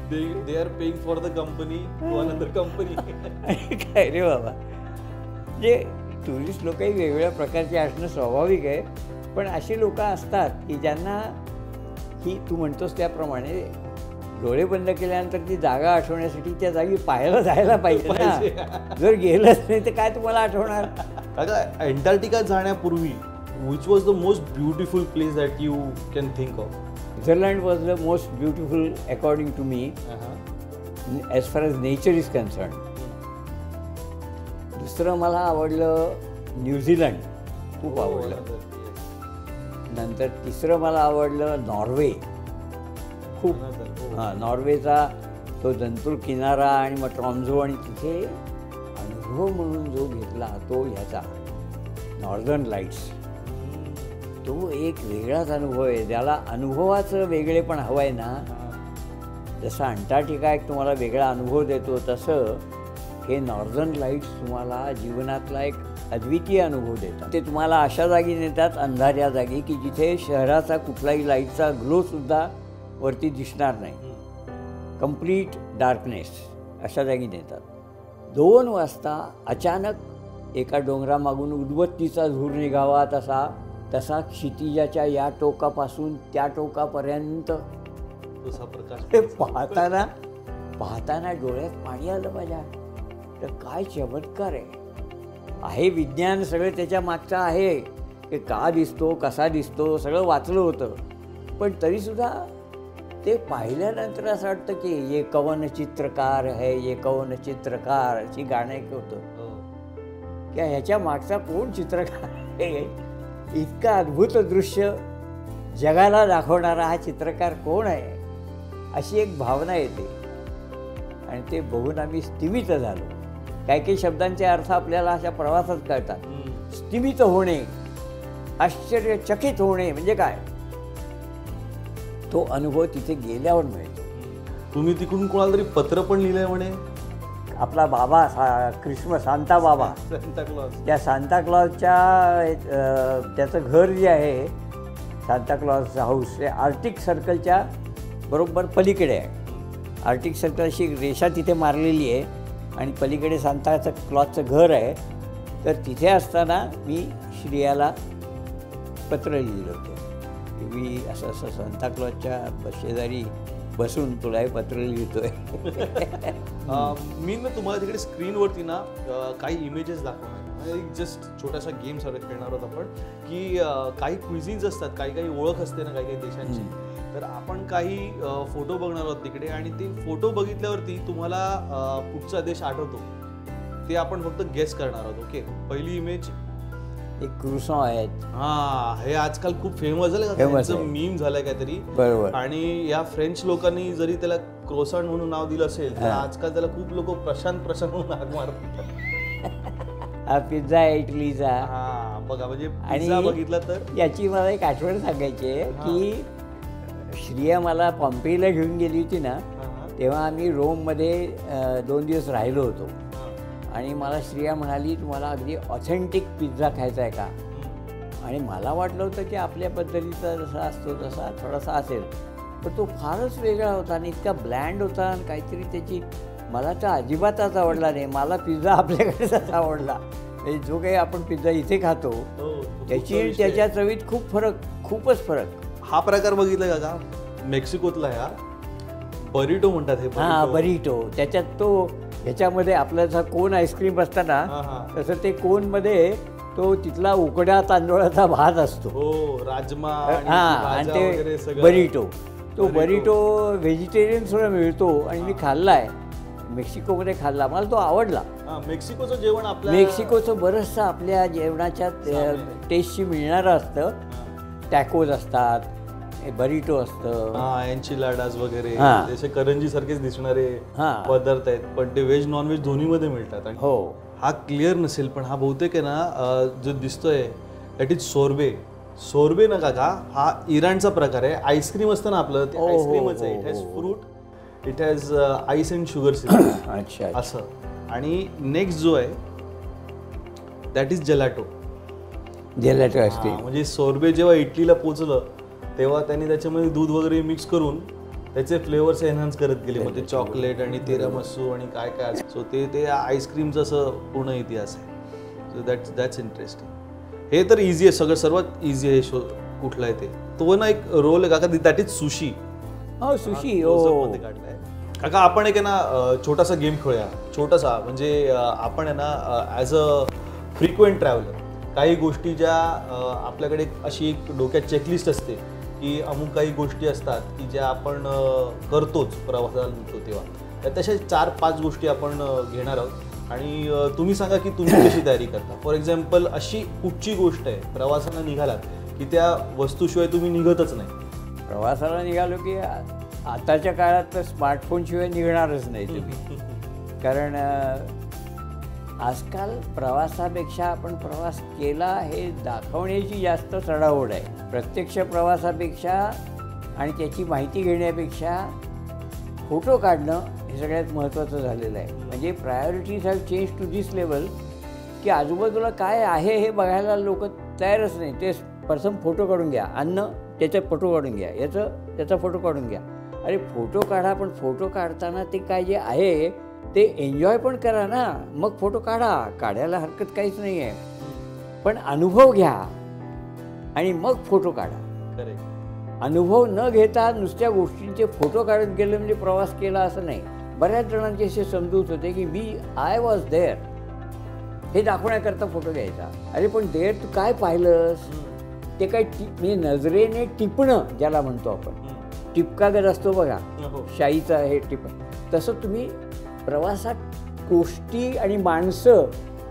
They are paying for the company to another company. काय रे बाबा, जे टुरिस्ट लोकही वेगवेगळ्या प्रकारचे असणं स्वाभाविक आहे. पण अशी लोक असतात की ज्यांना ही तू म्हणतोस त्याप्रमाणे डोळे बंद केल्यानंतर ती जागा आठवण्यासाठी त्या जागी पाहायला जायला पाहिजे ना. जर गेलंच नाही तर काय तुम्हाला आठवणार? आता अंटार्क्टिका जाण्यापूर्वी which was the most beautiful place that you can think of? Switzerland was the most beautiful according to me as far as nature is concern. दुसरं मला आवडलं न्यूझीलंड, खूप आवडलं. नंतर तिसरं मला आवडलं नॉर्वे खूप. हां, नॉर्वेचा तो जंतूर किनारा आणि मग ट्रॉम्झो आणि तिथे अनुभव म्हणून जो घेतला तो ह्याचा नॉर्दर्न लाईट्स. तो एक वेगळाच अनुभव आहे. ज्याला अनुभवाचं वेगळेपण हवं आहे ना, जसं अंटार्क्टिका एक तुम्हाला वेगळा अनुभव देतो तसं हे नॉर्दर्न लाईट्स तुम्हाला जीवनातला एक अद्वितीय अनुभव देतात. ते तुम्हाला अशा जागी नेतात, अंधाऱ्या जागी, की जिथे शहराचा कुठलाही लाईटचा ग्लोसुद्धा वरती दिसणार नाही. कंप्लीट डार्कनेस अशा जागी नेतात. 2 वाजता अचानक एका डोंगरामागून उदबत्तीचा धूर निघावा तसा क्षितिजाच्या या टोकापासून त्या टोकापर्यंत पाहताना डोळ्यात पाणी आलं माझ्या. तर काय चमत्कार आहे विज्ञान सगळं त्याच्या मागचं आहे. की का दिसतो, कसा दिसतो, सगळं वाचलं होतं. पण तरीसुद्धा ते पाहिल्यानंतर असं वाटतं की ये कवन चित्रकार है, ये कवन चित्रकार, अशी गाणं एक होतं की ह्याच्या मागचा कोण चित्रकार आहे, इतकं अद्भुत दृश्य जगाला दाखवणारा हा चित्रकार कोण आहे, अशी एक भावना येते. आणि ते बघून आम्ही स्तिमित झालो. काही काही शब्दांचे अर्थ आपल्याला अशा प्रवासात कळतात. स्तिमित होणे, आश्चर्यचकित होणे म्हणजे काय, तो अनुभव तिथे गेल्यावर मिळतो. तुम्ही तिकडून कोणाला तरी पत्र पण लिहिलंय म्हणे. आपला बाबा क्रिसमस सांता बाबा, सांता क्लॉज, त्या सांता क्लॉजच्या त्याचं घर जे आहे सांता क्लॉज हाऊस, ते आर्टिक सर्कलच्या बरोबर पलीकडे आहे. आर्टिक सर्कल अशी एक रेषा तिथे मारलेली आहे आणि पलीकडे सांता क्लॉजचं घर आहे. तर तिथे असताना मी श्रियाला पत्र लिहिलं होतं की मी असं असं सांता क्लॉजच्या शेजारी बसून तुला हे पत्र लिहितोय. मी ना तुम्हाला तिकडे स्क्रीनवरती ना काही इमेजेस दाखवणार, एक जस्ट छोटासा गेम सारखं खेळणार आहोत आपण की काही क्विझिन्स असतात, काही काही ओळख असते ना काही काही देशांची. तर आपण काही फोटो बघणार आहोत तिकडे आणि ते फोटो बघितल्यावरती तुम्हाला कुठचा देश आठवतो ते आपण फक्त गेस करणार आहोत. ओके, पहिली इमेज एक क्रुसॉ आहेत. हा, हे आजकाल खूप फेमस झालं, मीम झालंय काहीतरी. बरोबर. आणि या फ्रेंच लोकांनी जरी त्याला क्रोसॉन म्हणून नाव दिलं असेल तर आजकाल त्याला खूप लोक प्रशांत म्हणून हाक मारतात. हा पिझ्झा आहे इटलीचा. हा बघा, म्हणजे पिझ्झा बघितला तर याची मला एक आठवण सांगायची आहे की श्रिया मला पॉम्पेईला घेऊन गेली होती ना, तेव्हा आम्ही रोममध्ये 2 दिवस राहिलो होतो. आणि मला श्रिया म्हणाली तुम्हाला अगदी ऑथेंटिक पिझ्झा खायचा आहे का. आणि मला वाटलं होतं की आपल्या पद्धतीचा जसा असतो तसा थोडासा असेल, पण तो फारच वेगळा होता आणि इतका ब्लँड होता आणि काहीतरी त्याची, मला तर अजिबातच आवडला नाही. मला पिझ्झा आपल्याकडेचाच आवडला. म्हणजे जो काही आपण पिझ्झा इथे खातो त्याची त्याच्या चवीत खूपच फरक. हा प्रकार बघितला का मेक्सिकोतला, ह्या बरिटो म्हणतात. हे हां, बरिटो. त्याच्यात तो ह्याच्यामध्ये आपला जसा कोन आईस्क्रीम असताना तसं ते कोनमध्ये तो तिथला उकड्या तांदूळाचा भात असतो. हो, राजमा. हां, आणि ते बरिटो, तो बरिटो व्हेजिटेरियन सुद्धा मिळतो आणि मी खाल्लाय मेक्सिकोमध्ये, खाल्ला, मला तो आवडला. मेक्सिकोचं जेवण आपल्या मेक्सिकोचं बरंचसं आपल्या जेवणाच्या टेस्टशी मिळणारं असतं. टॅकोज असतात, बरिटो असतं, एन्चिलाडास वगैरे, जसे करंजी सारखेच दिसणारे पदार्थ आहेत, पण ते व्हेज नॉन व्हेज दोन्हीमध्ये मिळतात. आणि हो, हा क्लिअर नसेल पण हा बहुतेक आहे ना जो दिसतोय दॅट इज सोर्बे. सोर्बे नका का, हा इराणचा प्रकार आहे. आईस्क्रीम असतं ना आपलं, ते आईस्क्रीमच आहे. It has fruit, it has ice and sugar syrup. अच्छा, असं. आणि नेक्स्ट जो आहे दॅट इज जेलॅटो. जेलॅटो आईस्क्रीम म्हणजे सोर्बे जेव्हा इटलीला पोचलं तेव्हा त्यांनी त्याच्यामध्ये दूध वगैरे मिक्स करून त्याचे फ्लेवर्स एनहान्स करत गेले. मग ते चॉकलेट आणि तिरामिसू आणि काय काय. सो ते आईस्क्रीमचं असं पूर्ण इतिहास आहे. So that's interesting. हे तर इझी आहे, सर्वात इझी आहे. शो कुठला आहे ते, तो ना एक रोल आहे काका, दॅट इज सुशी. हो, सुशी मध्ये काढलाय काका. आपण एक आहे ना छोटासा गेम खेळूया. छोटासा म्हणजे आपण आहे ना ॲज अ फ्रिक्वेंट ट्रॅव्हलर काही गोष्टी ज्या आपल्याकडे अशी एक डोक्यात चेकलिस्ट असते की अमुक काही गोष्टी असतात की ज्या आपण करतोच प्रवासाला निघतो तेव्हा, तर तशा 4-5 गोष्टी आपण घेणार आहोत आणि तुम्ही सांगा की तुम्ही कशी तयारी करता. फॉर एक्झाम्पल, अशी कुठची गोष्ट आहे प्रवासाला निघालात की त्या वस्तूशिवाय तुम्ही निघतच नाही. प्रवासाला निघालो की आताच्या काळात तर स्मार्टफोनशिवाय निघणारच नाही तुम्ही. कारण आजकाल प्रवासापेक्षा आपण प्रवास केला हे दाखवण्याची जास्त चढाओढ आहे. प्रत्यक्ष प्रवासापेक्षा आणि त्याची माहिती घेण्यापेक्षा फोटो काढणं हे सगळ्यात महत्त्वाचं झालेलं आहे. म्हणजे priorities have change to this level की आजूबाजूला काय आहे हे बघायला लोक तयारच नाही. ते प्रथम फोटो काढून घ्या, अन्न त्याच्यात फोटो काढून घ्या, त्याचा फोटो काढून घ्या. अरे फोटो काढा, पण फोटो काढताना ते काय जे आहे ते एन्जॉय पण करा ना. मग फोटो काढायला हरकत काहीच नाही आहे, पण अनुभव घ्या आणि मग फोटो काढा. अनुभव न घेता नुसत्या गोष्टींचे फोटो काढत गेले म्हणजे प्रवास केला असं नाही. बऱ्याच जणांचे असे समजूत होते की आय वॉज देअर, हे दाखवण्याकरता फोटो घ्यायचा. अरे पण देर तू काय पाहिलंस, ते काय म्हणजे नजरेने टिपणं ज्याला म्हणतो आपण, टिपकागत असतो बघा शाईचा, हे तसं तुम्ही प्रवासात गोष्टी आणि माणसं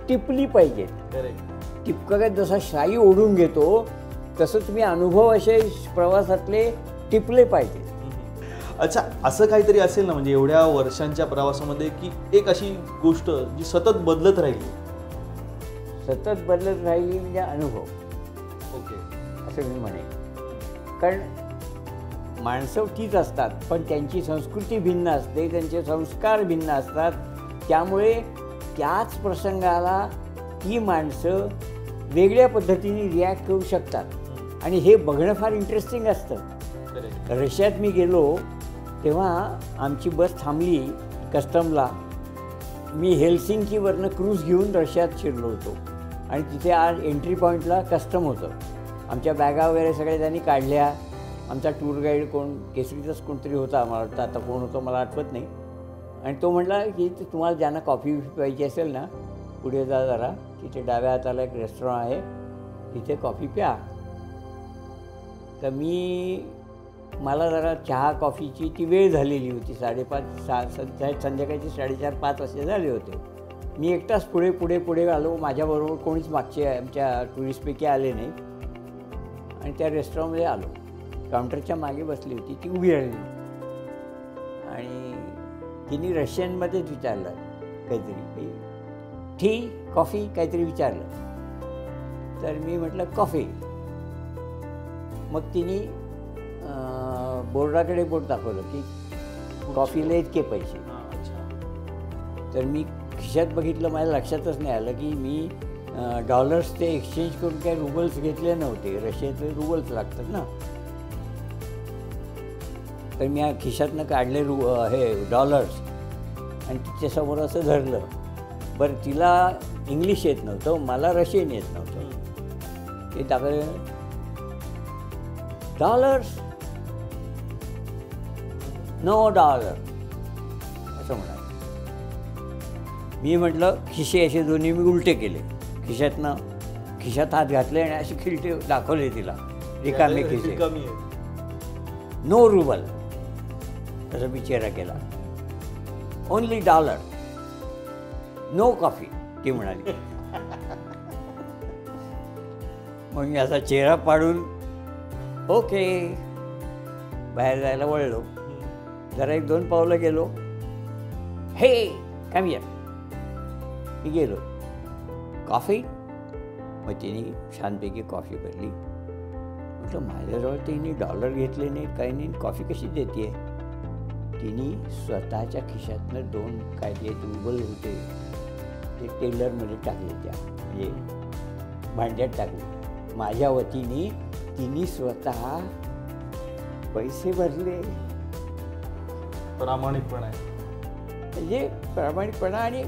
टिपली पाहिजेत. टिपकागत जसा शाई ओढून घेतो तसं तुम्ही अनुभव असे प्रवासातले टिपले पाहिजे. अच्छा, असं काहीतरी असेल ना म्हणजे एवढ्या वर्षांच्या प्रवासामध्ये की एक अशी गोष्ट जी सतत बदलत राहिली? सतत बदलत राहिली म्हणजे अनुभव. ओके, असं मी म्हणेन. कारण माणसं तीच असतात पण त्यांची संस्कृती भिन्न असते, त्यांचे संस्कार भिन्न असतात. त्यामुळे त्याच प्रसंगाला ती माणसं वेगळ्या पद्धतीने रिॲक्ट करू शकतात आणि हे बघणं फार इंटरेस्टिंग असतं. रशियात मी गेलो तेव्हा आमची बस थांबली कस्टमला. मी हेल्सिंकीवरनं क्रूज घेऊन रशियात शिरलो होतो आणि तिथे आज एंट्री पॉईंटला कस्टम होतं. आमच्या बॅगा वगैरे सगळ्या त्यांनी काढल्या. आमचा टूर गाईड कोण केसरीचाच कोणतरी होता, मला वाटतं, आता कोण होतं मला आठवत नाही. आणि तो म्हटला की तुम्हाला ज्यांना कॉफी प्यायची असेल ना पुढे जा जरा, तिथे डाव्या हाताला एक रेस्टॉरंट आहे, तिथे कॉफी प्या. तर मला जरा चहा कॉफीची ती वेळ झालेली होती, 5:30 संध्याकाळची 4:30-5 असे झाले होते. मी एकटाच पुढे आलो. माझ्याबरोबर कोणीच मागचे आमच्या टुरिस्टपैकी आले नाही. आणि त्या रेस्टॉरंटमध्ये आलो. काउंटरच्या मागे बसली होती, ती उभी राहिली आणि तिने रशियनमध्येच विचारलं काहीतरी, टी कॉफी काहीतरी विचारलं. तर मी म्हटलं कॉफी. मग तिने बोर्डाकडे बोट दाखवलं की कॉफीला इतके पैसे. तर मी खिशात बघितलं, माझ्या लक्षातच नाही आलं की मी डॉलर्स ते एक्सचेंज करून काही रुबल्स घेतले नव्हते. रशियातले रुबल्स लागतात ना. तर मी खिशातनं काढले हे डॉलर्स आणि तिच्यासमोर असं धरलं. बरं, तिला इंग्लिश येत नव्हतं, मला रशियन येत नव्हतं. ते टाकलं डॉलर्स, नो डॉलर असं म्हणाले. मी म्हटलं खिसे असे दोन्ही मी उलटे केले. खिशात हात घातले आणि असे खिलटे दाखवले तिला, रिकामे खिसे. नो रुबल तसं मी चेहरा केला. ओनली डॉलर, नो कॉफी ती म्हणाली. मग मी असा चेहरा पाडून ओके बाहेर जायला वळलो. जरा 1-2 पावलं गेलो. हे कम हिअर. मी गेलो. कॉफी. मग तिने छानपैकी कॉफी भरली. म्हटलं माझ्याजवळ तिने डॉलर घेतले नाही, काही नाही, कॉफी कशी देते. तिने स्वतःच्या खिशातनं 2 कायदे रुबल होते ते टेलरमध्ये टाकले, त्या म्हणजे भांड्यात टाकले. माझ्या वतीने तिने स्वतः पैसे भरले. प्रामाणिकपणा आहे म्हणजे प्रामाणिकपणा. आणि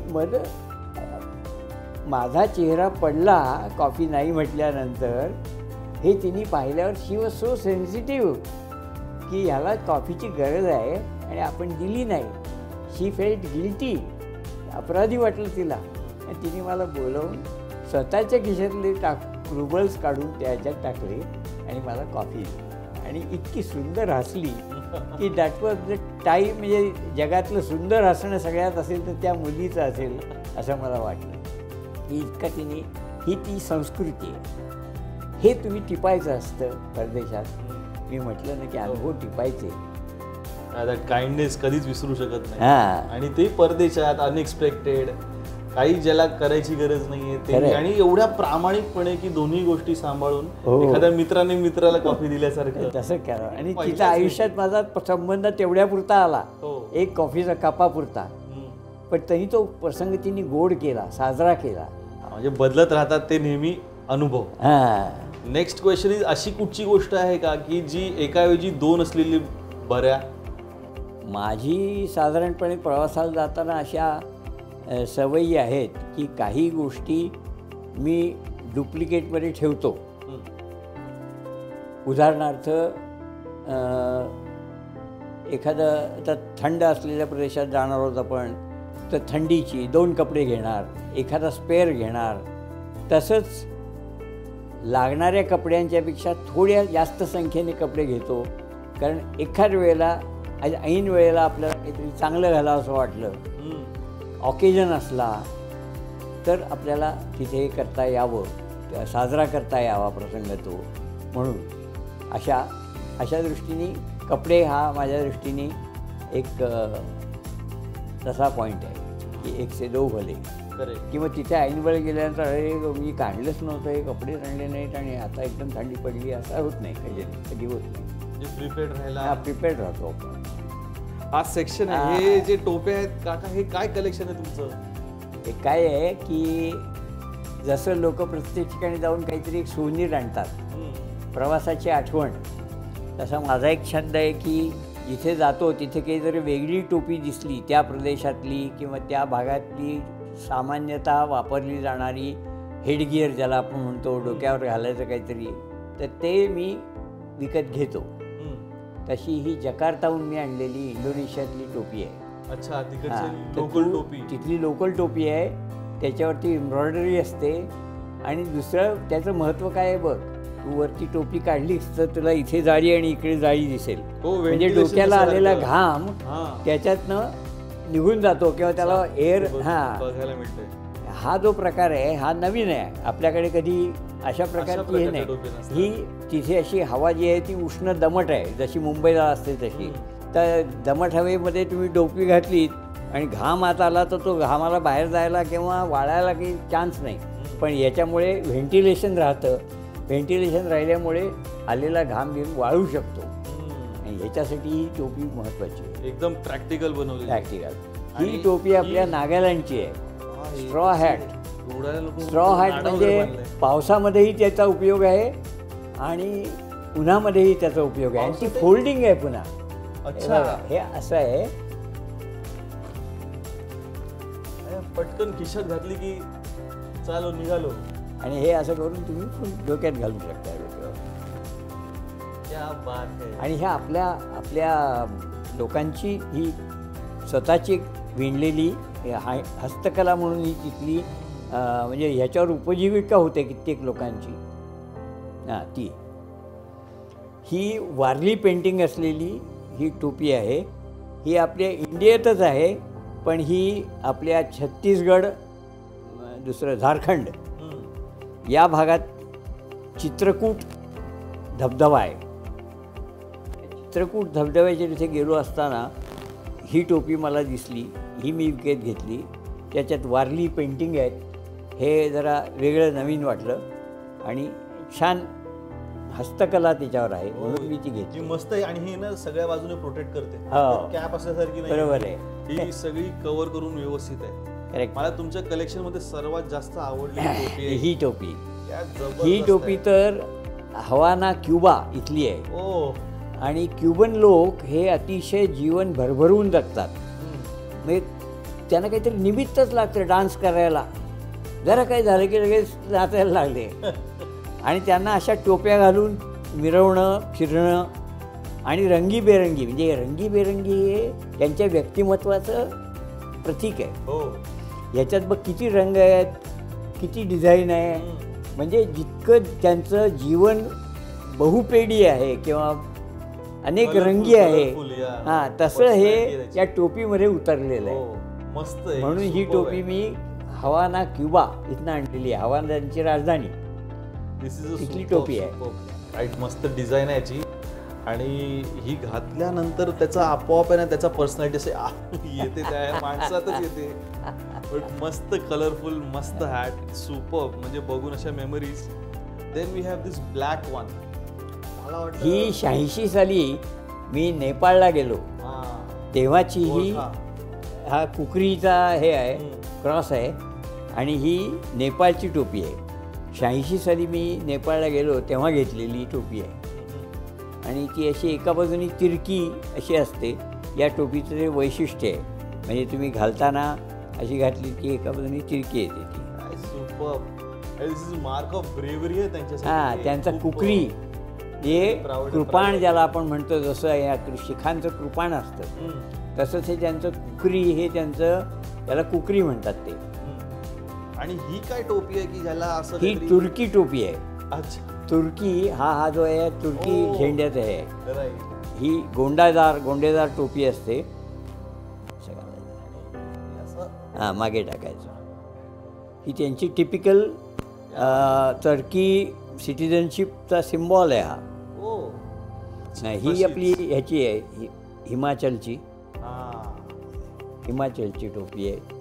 माझा चेहरा पडला कॉफी नाही म्हटल्यानंतर. हे तिने पाहिल्यावर शी वॉज सो सेन्सिटिव्ह की ह्याला कॉफीची गरज आहे आणि आपण दिली नाही. शी फेल्ट गिल्टी, अपराधी वाटलं तिला. आणि तिने मला बोलवून स्वतःच्या खिशातले रुबल्स काढून त्याच्यात टाकले आणि मला कॉफी दिली. आणि इतकी सुंदर हसली की दॅट वॉज द टाईम. म्हणजे जगातलं सुंदर हसणं सगळ्यात असेल तर त्या मुलीचं असेल असं मला वाटलं. की इतका तिने, ही ती संस्कृती आहे. हे तुम्ही टिपायचं असतं परदेशात. मी म्हटलं ना की अनुभव टिपायचे. काइंडनेस कधीच विसरू शकत नाही. हां. आणि ते परदेशात अनएक्सपेक्टेड, काही ज्याला करायची गरज नाहीये ते, आणि एवढ्या प्रामाणिकपणे की दोन्ही गोष्टी सांभाळून एखाद्या मित्राने मित्राला कॉफी दिल्यासारखं तसं करा. आणि तिच्या आयुष्यात माझा संबंध तेवढ्यापुरता आला, एक कॉफीचा कपापुरता. पण तरी तो प्रसंग तिने गोड केला, साजरा केला. म्हणजे बदलत राहतात ते नेहमी अनुभव. नेक्स्ट क्वेश्चन इज, अशी कुठची गोष्ट आहे का की जी एकाऐवजी 2 असलेली बऱ्या? माझी साधारणपणे प्रवासाला जाताना अशा सवयी आहेत की काही गोष्टी मी डुप्लिकेटमध्ये ठेवतो. उदाहरणार्थ एखादं आता थंड असलेल्या प्रदेशात जाणार आहोत आपण, तर थंडीची 2 कपडे घेणार, एखादा स्पेअर घेणार. तसंच लागणाऱ्या कपड्यांच्यापेक्षा थोड्या जास्त संख्येने कपडे घेतो, कारण एखाद वेळेला ऐन वेळेला आपल्याला काहीतरी चांगलं घालावं असं वाटलं, ऑकेजन असला तर आपल्याला तिथे करता यावं, साजरा करता यावा प्रसंग तो. म्हणून अशा दृष्टीने कपडे हा माझ्या दृष्टीने एक तसा पॉईंट आहे की 1 से 2 भले. किंवा तिथे ऐन वेळ गेल्यानंतर अरे मी काढलंच नव्हतं, हे कपडेच आणले नाहीत आणि आता एकदम थंडी पडली, असं होत नाही. कधी होत नाही. प्रिपेअर्ड राहायला. हा, प्रिपेअर्ड राहतो आपण. हा सेक्शन आहे. हे जे टोपे आहेत काका, हे काय कलेक्शन आहे तुमचं? हे काय आहे की जसं लोक प्रत्येक ठिकाणी जाऊन काहीतरी एक सुवनीर आणतात, प्रवासाची आठवण, तसा माझा एक छंद आहे की जिथे जातो तिथे काही जरी वेगळी टोपी दिसली त्या प्रदेशातली किंवा त्या भागातली सामान्यतः वापरली जाणारी हेडगिअर ज्याला आपण म्हणतो, डोक्यावर घालायचं काहीतरी, तर ते मी विकत घेतो. तशी ही जकार्ताहून मी आणलेली इंडोनेशियातली टोपी आहे. अच्छा, लोकल टोपी. तिथली लोकल टोपी आहे. त्याच्यावरती एम्ब्रॉयडरी असते. आणि दुसरं त्याचं महत्त्व काय आहे बघ, तू वरती टोपी काढलीस तर तुला इथे जाळी आणि इकडे जाळी दिसेल. म्हणजे डोक्याला आलेला घाम त्याच्यातनं निघून जातो किंवा त्याला एअर बघायला मिळते. हा जो प्रकार आहे हा नवीन आहे आपल्याकडे, कधी अशा प्रकारची हे नाही. ही तिथे अशी हवा जी आहे ती उष्ण दमट आहे, जशी मुंबईला असते तशी. तर दमट हवेमध्ये तुम्ही टोपी घातलीत आणि घाम आत आला तर तो घामाला बाहेर जायला किंवा वाळायला काही चान्स नाही. पण याच्यामुळे व्हेंटिलेशन राहतं. व्हेंटिलेशन राहिल्यामुळे आलेला घाम घेऊन वाळू शकतो. आणि ह्याच्यासाठी ही टोपी महत्त्वाची आहे. एकदम प्रॅक्टिकल बनवली. प्रॅक्टिकल. ही टोपी आपल्या नागालँडची आहे. Straw hat. स्ट्रॉ हॅट म्हणजे पावसामध्येही त्याचा उपयोग आहे आणि उन्हामध्येही त्याचा उपयोग आहे. आणि ती फोल्डिंग आहे पुन्हा. अच्छा, हे असं आहे, पटकन खिशात घातली की चालो निघालो. आणि हे असं करून तुम्ही डोक्यात घालू शकता. क्या बात आहे. आणि ह्या आपल्या लोकांची ही स्वतःची विणलेली हस्तकला म्हणून ही तिथली म्हणजे ह्याच्यावर उपजीविका होते कित्येक लोकांची. ती ही वारली पेंटिंग असलेली ही टोपी आहे. ही आपल्या इंडियातच आहे, पण ही आपल्या छत्तीसगड, दुसरं झारखंड या भागात चित्रकूट धबधबा आहे. चित्रकूट धबधब्याच्या तिथे गेलो असताना ही टोपी मला दिसली. ही मी विकत घेतली. त्याच्यात वारली पेंटिंग आहेत. हे जरा वेगळं नवीन वाटलं आणि छान हस्तकला त्याच्यावर आहे म्हणून मी ती घेतली. मस्त आहे. आणि ही ना सगळ्या बाजूने प्रोटेक्ट करते. कॅप असल्यासारखी नाही. बरोबर आहे. ही सगळी कव्हर करून व्यवस्थित आहे. करेक्ट. मला तुमच्या कलेक्शन मध्ये सर्वात जास्त आवडली ही टोपी. ही टोपी तर हवाना क्युबा इथली आहे. आणि क्युबन लोक हे अतिशय जीवन भरभरून जगतात. म्हणजे त्यांना काहीतरी निमित्तच लागतं डान्स करायला. जरा काही झालं की लगेच नाचायला लागले. आणि त्यांना अशा टोप्या घालून मिरवणं, फिरणं आणि रंगीबेरंगी, म्हणजे रंगीबेरंगी हे त्यांच्या व्यक्तिमत्वाचं प्रतीक आहे. याच्यात बघ किती रंग आहेत, किती डिझाईन आहे. म्हणजे जितकं त्यांचं जीवन बहुपेडी आहे किंवा अनेक रंगी आहे, तसं हे या टोपीमध्ये उतरलेलं आहे. मस्त. म्हणून ही टोपी मी हवाना क्युबा इथनं आणलेली आहे. हवानाची राजधानी इथली टोपी आहे. राईट. मस्त डिझाईन आहे याची. आणि ही घातल्यानंतर त्याचा आपोआप आहे ना, त्याचा पर्सनॅलिटी असे येते, त्या माणसातच येते. बट मस्त कलरफुल, मस्त हॅट, सुपर. म्हणजे बघून अशा memories. Then we have this black one. मला वाटतं ही 86 साली मी नेपाळला गेलो तेव्हाची ही. हा कुकरीचा हे आहे, क्रॉस आहे. आणि ही नेपाळची टोपी आहे. 86 साली मी नेपाळला गेलो तेव्हा घेतलेली टोपी आहे. आणि ती अशी एका बाजूनी तिरकी अशी असते. या टोपीचं ते वैशिष्ट्य आहे. म्हणजे तुम्ही घालताना अशी घातली की एका बाजूनी तिरकी येते ती. Super. This is mark of bravery आहे त्यांच्यासाठी. त्यांचा कुकरी हे Proud- कृपाण ज्याला आपण म्हणतो, जसं या शिखांचं कृपाण असतं तसंच हे त्यांचं कुकरी, हे त्यांचं त्याला कुकरी म्हणतात ते. आणि ही काय टोपी आहे की ज्याला असं ही काहीतरी- तुर्की टोपी आहे. अच्छा, तुर्की हा जो आहे तुर्की ओ. झेंड्यात आहे. राईट. ही गोंडेदार टोपी असते. हां, मागे टाकायचं. ही त्यांची टिपिकल टर्की सिटिझनशिपचा सिम्बॉल आहे हा. ओ नाही, ही आपली ह्याची आहे, हिमाचलची हा. हिमाचलची टोपी आहे,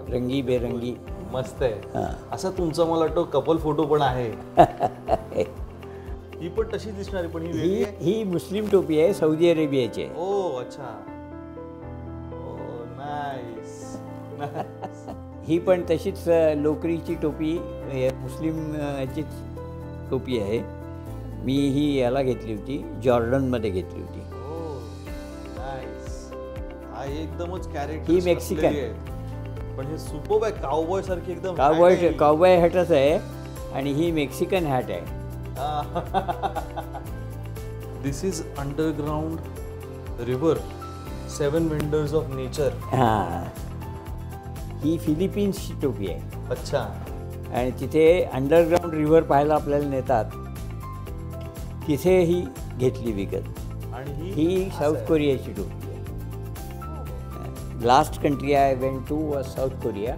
रंगीबेरंगी. मस्त आहे. हां. असं तुमचा मला वाटतं कपल फोटो पण आहे. ही पण तशी दिसणारी, पण ही वेगळी ही आहे. ही मुस्लिम टोपी आहे, सौदी अरेबियाची आहे. ओ अच्छा. ओ नाईस. ही पण तशीच लोकरीची टोपी, मुस्लिम ह्याचीच टोपी आहे. मी ही याला घेतली होती, जॉर्डनमध्ये घेतली होती. ओ नाईस. हा एकदमच कॅरेक्टर. ही मेक्सिकन. पण हे सुपर्ब आहे, काउबॉय सारखी एकदम. काउबॉय हॅटच आहे आणि ही मेक्सिकन हॅट आहे. This is underground river, 7 wonders of nature. हां, ही फिलिपिन्सची टोपी आहे. अच्छा. आणि तिथे अंडरग्राऊंड रिव्हर पाहायला आपल्याला नेतात, तिथे ही घेतली विकत. आणि ही साऊथ कोरियाची टोपी आहे. Last country I went to was South Korea.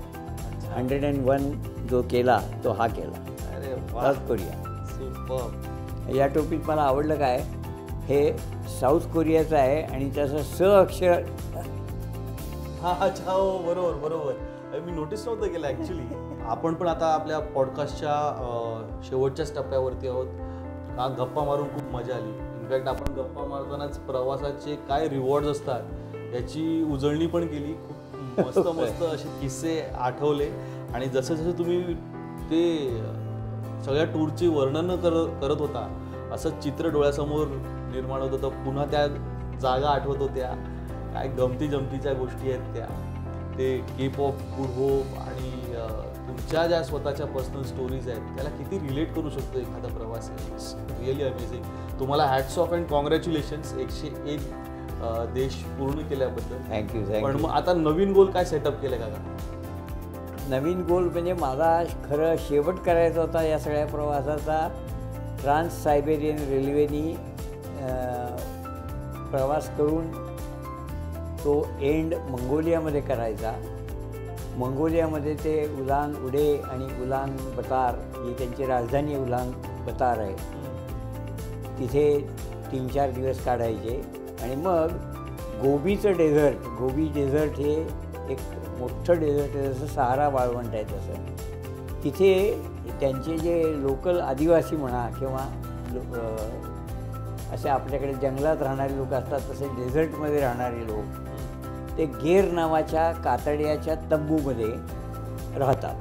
101 जो केला तो हा केला, अरे वा, साऊथ कोरिया. सुपर्ब. या टोपीत मला आवडलं काय, हे साऊथ कोरियाचं आहे आणि त्याचं स अक्षर. हा अच्छा, हो बरोबर बरोबर. मी नोटीस नव्हतं केलं ॲक्च्युली. आपण पण आता आपल्या पॉडकास्टच्या शेवटच्याच टप्प्यावरती आहोत. का गप्पा मारून खूप मजा आली. इनफॅक्ट आपण गप्पा मारतानाच प्रवासाचे काय रिवॉर्ड्स असतात याची उजळणी पण केली. खूप मस्त मस्त असे किस्से आठवले. आणि जसं जसं तुम्ही ते सगळ्या टूरची वर्णनं करत होता, असं चित्र डोळ्यासमोर निर्माण होत होतं. पुन्हा त्या जागा आठवत होत्या, काय गमती जमतीच्या गोष्टी आहेत त्या. ते केप ऑफ गुड होप आणि तुमच्या ज्या स्वतःच्या पर्सनल स्टोरीज आहेत त्याला किती रिलेट करू शकतो एखादा प्रवासी. It's really amazing. तुम्हाला हॅट्स ऑफ अँड कॉंग्रॅच्युलेशन्स 101 देश पूर्ण केल्याबद्दल. थँक्यू. पण मग आता नवीन गोल काय सेटअप केलं का? नवीन गोल म्हणजे मला खरं शेवट करायचा होता या सगळ्या प्रवासाचा. ट्रान्स सायबेरियन रेल्वेनी प्रवास करून तो एंड मंगोलियामध्ये करायचा. मंगोलियामध्ये ते उलान उडे आणि उलान बतार ही त्यांची राजधानी उलान बतार आहे. तिथे 3-4 दिवस काढायचे आणि मग गोबीचं डेझर्ट, गोबी डेझर्ट हे एक मोठं डेझर्ट आहे, जसं सहारा वाळवंट आहे तसं. तिथे त्यांचे जे लोकल आदिवासी म्हणा किंवा असे आपल्याकडे जंगलात राहणारे लोक असतात, तसे डेझर्टमध्ये राहणारे लोक ते गेर नावाच्या कातड्याच्या तंबूमध्ये राहतात.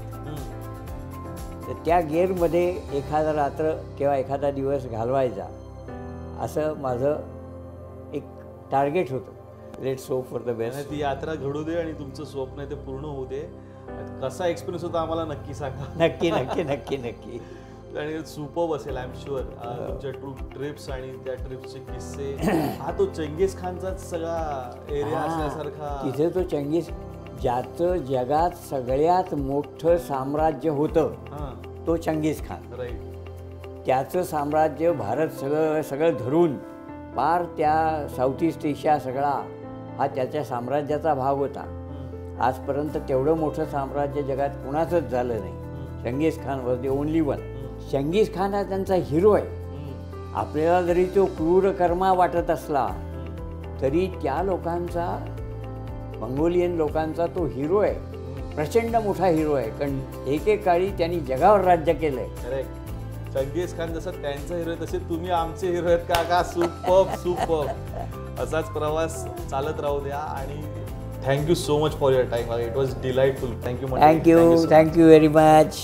तर त्या गेरमध्ये एखादा रात्र किंवा एखादा दिवस घालवायचा असं माझं एक टार्गेट होतं. Let's hope for the best. ती यात्रा घडू दे आणि तुमचं स्वप्न आहे ते पूर्ण होऊ दे. कसा एक्सपिरियन्स होता आम्हाला नक्की सांगा. नक्की नक्की नक्की नक्की. आणि सुपर्ब असेल आय एम शुअर. तुमच्या ट्रिप्स आणि त्या ट्रिप्सचे किस्से. हा तो चंगीज खानचाच सगळा एरिया असल्यासारखा. तिथे तो चंगीज, ज्याचं जगात सगळ्यात मोठं साम्राज्य होतं तो चंगीज खान. राईट. त्याचं साम्राज्य भारत सगळं धरून पार त्या साऊथ ईस्ट एशिया सगळा हा त्याच्या साम्राज्याचा भाग होता. आजपर्यंत तेवढं मोठं साम्राज्य जगात कुणाचंच झालं नाही. Chengiz Khan was the only one. Chengiz Khan हा त्यांचा हिरो आहे. आपल्याला जरी तो क्रूरकर्मा वाटत असला तरी त्या लोकांचा, मंगोलियन लोकांचा तो हिरो आहे. प्रचंड मोठा हिरो आहे, कारण एकेकाळी त्यांनी जगावर राज्य केलं आहे. करेक्ट. चंगीज खान जसं त्यांचा हिरो आहे तसे तुम्ही आमचे हिरो आहेत काका. Superb superb. असाच प्रवास चालत राहू द्या आणि thank you so much for your time. It was delightful. Thank you. Thank you very much.